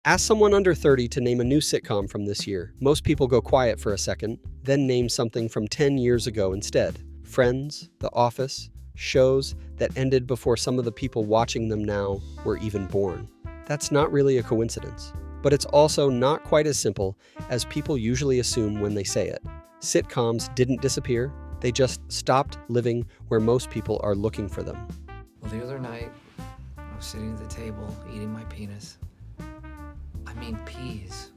Ask someone under 30 to name a new sitcom from this year. Most people go quiet for a second, then name something from 10 years ago instead. Friends, The Office, shows that ended before some of the people watching them now were even born. That's not really a coincidence. But it's also not quite as simple as people usually assume when they say it. Sitcoms didn't disappear, they just stopped living where most people are looking for them. Well, the other night, I was sitting at the table eating my penis. I mean peas.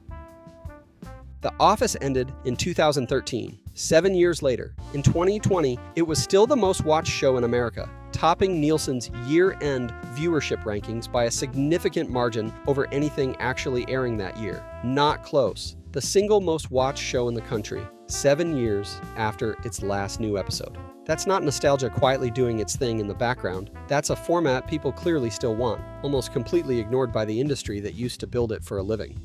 The Office ended in 2013. 7 years later, in 2020, it was still the most watched show in America, topping Nielsen's year-end viewership rankings by a significant margin over anything actually airing that year. Not close. The single most watched show in the country, 7 years after its last new episode. That's not nostalgia quietly doing its thing in the background. That's a format people clearly still want, almost completely ignored by the industry that used to build it for a living.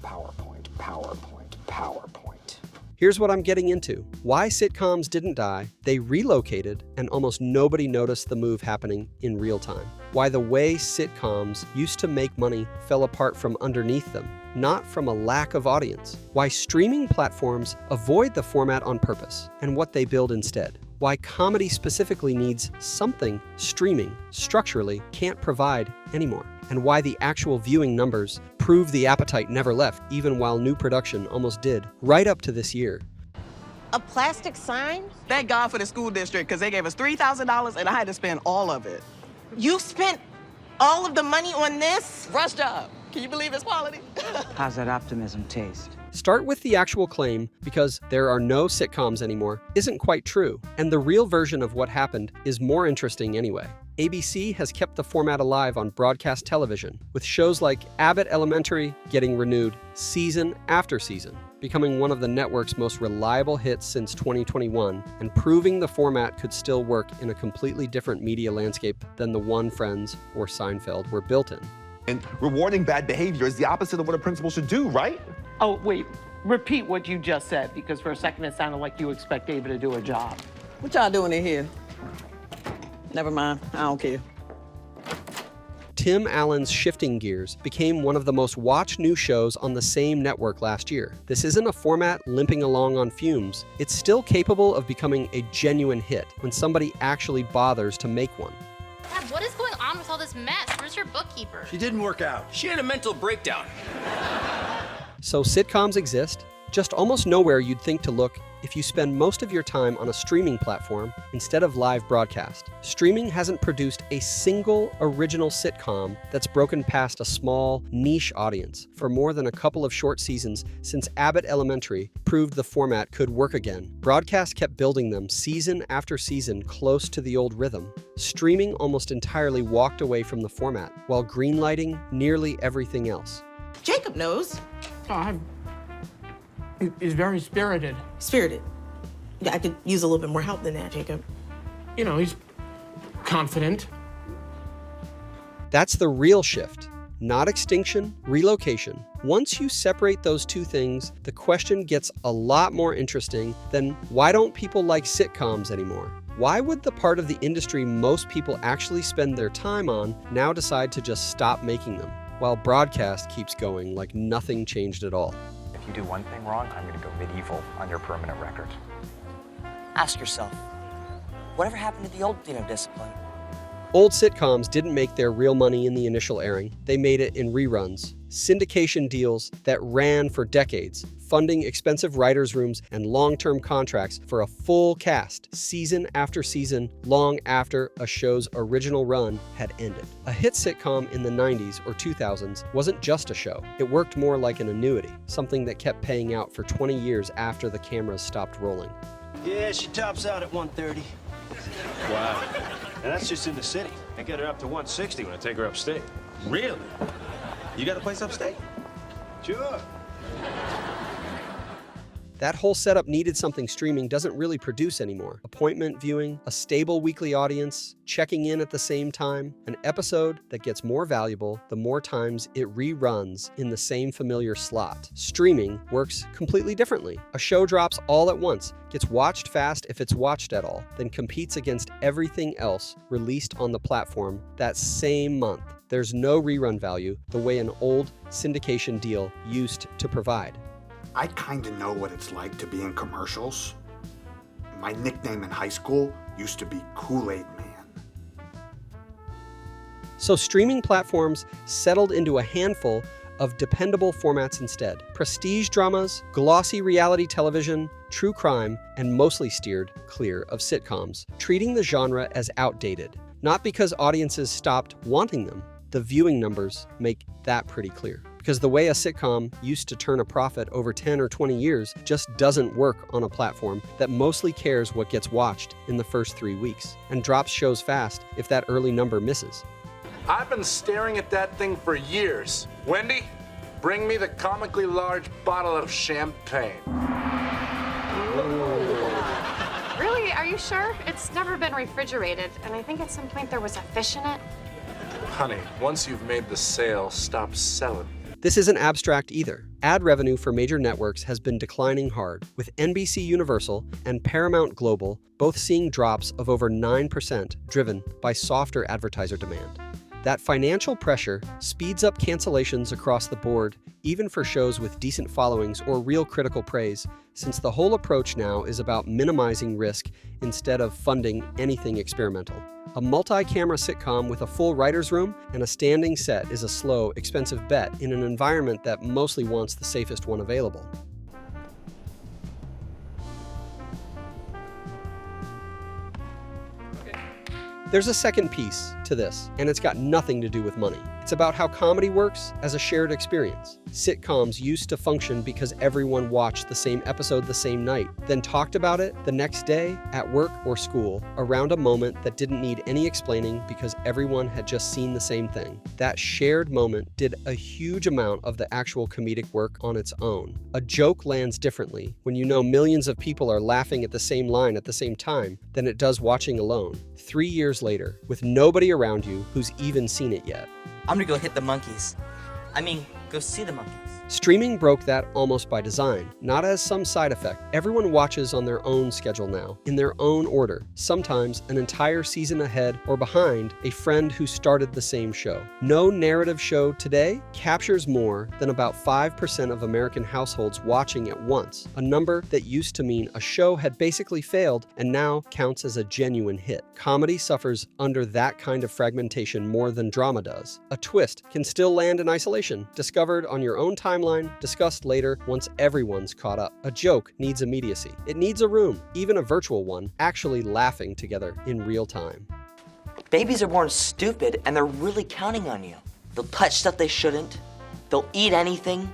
PowerPoint, PowerPoint, PowerPoint. Here's what I'm getting into. Why sitcoms didn't die, they relocated, and almost nobody noticed the move happening in real time. Why the way sitcoms used to make money fell apart from underneath them, not from a lack of audience. Why streaming platforms avoid the format on purpose, and what they build instead. Why comedy specifically needs something streaming structurally can't provide anymore. And why the actual viewing numbers prove the appetite never left, even while new production almost did, right up to this year. A plastic sign? Thank God for the school district, because they gave us $3,000 and I had to spend all of it. You spent all of the money on this? Rush job. Can you believe it's quality? How's that optimism taste? Start with the actual claim, because there are no sitcoms anymore, isn't quite true, and the real version of what happened is more interesting anyway. ABC has kept the format alive on broadcast television, with shows like Abbott Elementary getting renewed season after season, becoming one of the network's most reliable hits since 2021, and proving the format could still work in a completely different media landscape than the one Friends or Seinfeld were built in. And rewarding bad behavior is the opposite of what a principal should do, right? Oh, wait. Repeat what you just said, because for a second it sounded like you expect David to do a job. What y'all doing in here? Never mind. I don't care. Tim Allen's Shifting Gears became one of the most watched new shows on the same network last year. This isn't a format limping along on fumes. It's still capable of becoming a genuine hit when somebody actually bothers to make one. Dad, what is going on with all this mess? Where's your bookkeeper? She didn't work out. She had a mental breakdown. So sitcoms exist, just almost nowhere you'd think to look if you spend most of your time on a streaming platform instead of live broadcast. Streaming hasn't produced a single original sitcom that's broken past a small, niche audience for more than a couple of short seasons since Abbott Elementary proved the format could work again. Broadcast kept building them season after season close to the old rhythm. Streaming almost entirely walked away from the format, while greenlighting nearly everything else. Jacob knows. He's very spirited. Spirited. I could use a little bit more help than that, Jacob. You know, he's confident. That's the real shift, not extinction, relocation. Once you separate those two things, the question gets a lot more interesting than why don't people like sitcoms anymore? Why would the part of the industry most people actually spend their time on now decide to just stop making them, while broadcast keeps going like nothing changed at all? If you do one thing wrong, I'm going to go medieval on your permanent record. Ask yourself, whatever happened to the old discipline? Old sitcoms didn't make their real money in the initial airing. They made it in reruns, syndication deals that ran for decades, funding expensive writers' rooms and long-term contracts for a full cast, season after season, long after a show's original run had ended. A hit sitcom in the 90s or 2000s wasn't just a show. It worked more like an annuity, something that kept paying out for 20 years after the cameras stopped rolling. Yeah, she tops out at 130. Wow. And that's just in the city. I get her up to 160 when I take her upstate. Really? You got a place upstate? Sure. That whole setup needed something streaming doesn't really produce anymore. Appointment viewing, a stable weekly audience, checking in at the same time, an episode that gets more valuable the more times it reruns in the same familiar slot. Streaming works completely differently. A show drops all at once, gets watched fast if it's watched at all, then competes against everything else released on the platform that same month. there's no rerun value the way an old syndication deal used to provide. I kind of know what it's like to be in commercials. My nickname in high school used to be Kool-Aid Man. So streaming platforms settled into a handful of dependable formats instead. Prestige dramas, glossy reality television, true crime, and mostly steered clear of sitcoms, treating the genre as outdated. Not because audiences stopped wanting them. The viewing numbers make that pretty clear. Because the way a sitcom used to turn a profit over 10 or 20 years just doesn't work on a platform that mostly cares what gets watched in the first 3 weeks and drops shows fast if that early number misses. I've been staring at that thing for years. Wendy, bring me the comically large bottle of champagne. Really? Are you sure? It's never been refrigerated, and I think at some point there was a fish in it. Honey, once you've made the sale, stop selling. This isn't abstract either. Ad revenue for major networks has been declining hard, with NBC Universal and Paramount Global both seeing drops of over 9% driven by softer advertiser demand. That financial pressure speeds up cancellations across the board, even for shows with decent followings or real critical praise, since the whole approach now is about minimizing risk instead of funding anything experimental. A multi-camera sitcom with a full writer's room and a standing set is a slow, expensive bet in an environment that mostly wants the safest one available. There's a second piece to this, and it's got nothing to do with money. It's about how comedy works as a shared experience. Sitcoms used to function because everyone watched the same episode the same night, then talked about it the next day at work or school around a moment that didn't need any explaining because everyone had just seen the same thing. That shared moment did a huge amount of the actual comedic work on its own. A joke lands differently when you know millions of people are laughing at the same line at the same time than it does watching alone, 3 years later, with nobody around you who's even seen it yet. I'm gonna go hit the monkeys. I mean, go see the monkeys. Streaming broke that almost by design, not as some side effect. Everyone watches on their own schedule now, in their own order, sometimes an entire season ahead or behind a friend who started the same show. No narrative show today captures more than about 5% of American households watching at once, a number that used to mean a show had basically failed and now counts as a genuine hit. Comedy suffers under that kind of fragmentation more than drama does. A twist can still land in isolation, discovered on your own timeline, discussed later once everyone's caught up. A joke needs immediacy. It needs a room, even a virtual one, actually laughing together in real time. Babies are born stupid, and they're really counting on you. They'll touch stuff they shouldn't. They'll eat anything.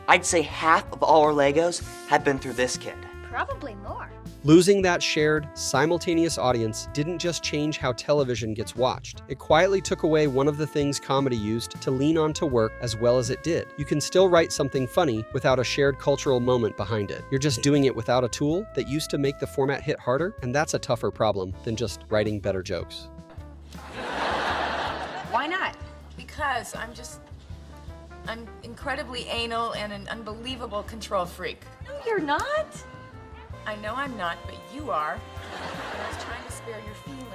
I'd say half of all our Legos have been through this kid. Probably more. Losing that shared, simultaneous audience didn't just change how television gets watched. It quietly took away one of the things comedy used to lean on to work as well as it did. You can still write something funny without a shared cultural moment behind it. You're just doing it without a tool that used to make the format hit harder, and that's a tougher problem than just writing better jokes. Why not? Because I'm incredibly anal and an unbelievable control freak. No, you're not. I know I'm not, but you are. And I was trying to spare your feelings.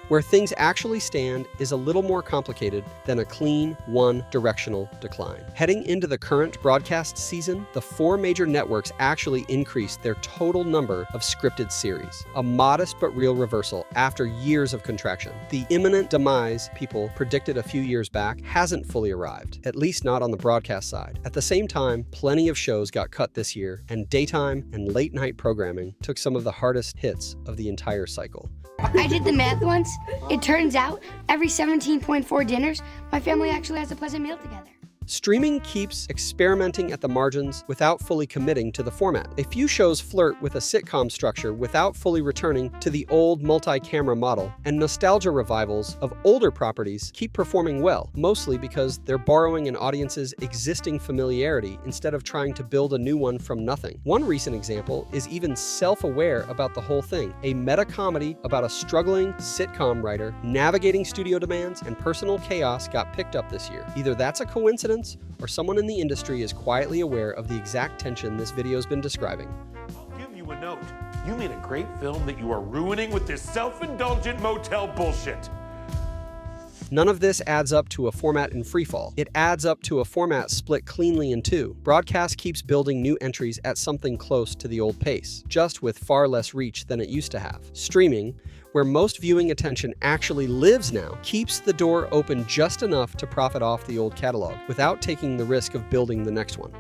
Where things actually stand is a little more complicated than a clean, one-directional decline. Heading into the current broadcast season, the 4 major networks actually increased their total number of scripted series, a modest but real reversal after years of contraction. The imminent demise people predicted a few years back hasn't fully arrived, at least not on the broadcast side. At the same time, plenty of shows got cut this year, and daytime and late-night programming took some of the hardest hits of the entire cycle. I did the math once. It turns out every 17.4 dinners, my family actually has a pleasant meal together. Streaming keeps experimenting at the margins without fully committing to the format. A few shows flirt with a sitcom structure without fully returning to the old multi-camera model, and nostalgia revivals of older properties keep performing well, mostly because they're borrowing an audience's existing familiarity instead of trying to build a new one from nothing. One recent example is even self-aware about the whole thing, a meta-comedy about a struggling sitcom writer navigating studio demands and personal chaos got picked up this year. Either that's a coincidence or someone in the industry is quietly aware of the exact tension this video's been describing. I'll give you a note. You made a great film that you are ruining with this self-indulgent motel bullshit. None of this adds up to a format in freefall. It adds up to a format split cleanly in two. Broadcast keeps building new entries at something close to the old pace, just with far less reach than it used to have. Streaming, where most viewing attention actually lives now, keeps the door open just enough to profit off the old catalog without taking the risk of building the next one.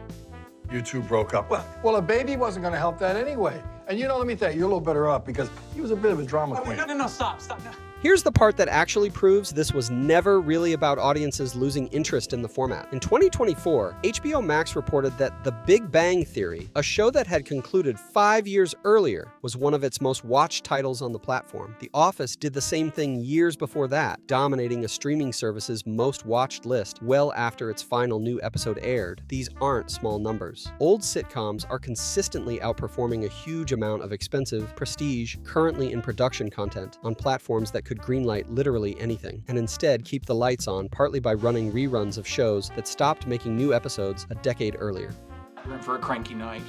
You two broke up. Well, a baby wasn't going to help that anyway. And let me tell you, you're a little better off because he was a bit of a drama queen. No, stop. No. Here's the part that actually proves this was never really about audiences losing interest in the format. In 2024, HBO Max reported that The Big Bang Theory, a show that had concluded 5 years earlier, was one of its most watched titles on the platform. The Office did the same thing years before that, dominating a streaming service's most watched list well after its final new episode aired. These aren't small numbers. Old sitcoms are consistently outperforming a huge amount of expensive, prestige, currently in production content on platforms that could greenlight literally anything, and instead keep the lights on partly by running reruns of shows that stopped making new episodes a decade earlier. You're in for a cranky night.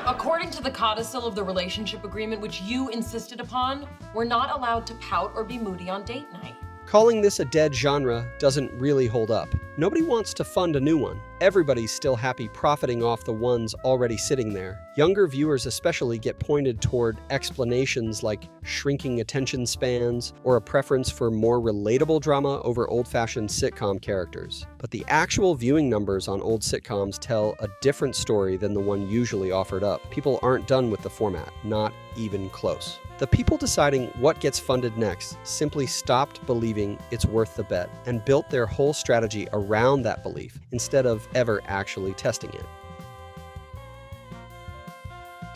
According to the codicil of the relationship agreement, which you insisted upon, we're not allowed to pout or be moody on date night. Calling this a dead genre doesn't really hold up. Nobody wants to fund a new one. Everybody's still happy profiting off the ones already sitting there. Younger viewers especially get pointed toward explanations like shrinking attention spans or a preference for more relatable drama over old-fashioned sitcom characters. But the actual viewing numbers on old sitcoms tell a different story than the one usually offered up. People aren't done with the format, not even close. The people deciding what gets funded next simply stopped believing it's worth the bet and built their whole strategy around that belief instead of ever actually testing it.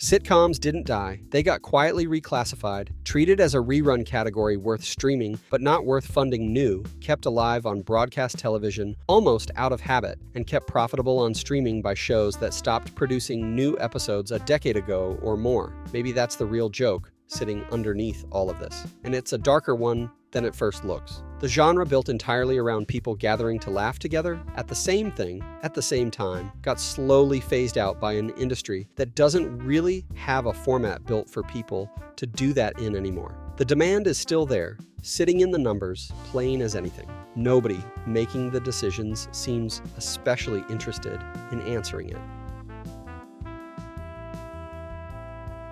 Sitcoms didn't die. They got quietly reclassified, treated as a rerun category worth streaming but not worth funding new, kept alive on broadcast television almost out of habit, and kept profitable on streaming by shows that stopped producing new episodes a decade ago or more. Maybe that's the real joke sitting underneath all of this. And it's a darker one than it first looks. The genre built entirely around people gathering to laugh together at the same thing at the same time got slowly phased out by an industry that doesn't really have a format built for people to do that in anymore. The demand is still there, sitting in the numbers, plain as anything. Nobody making the decisions seems especially interested in answering it.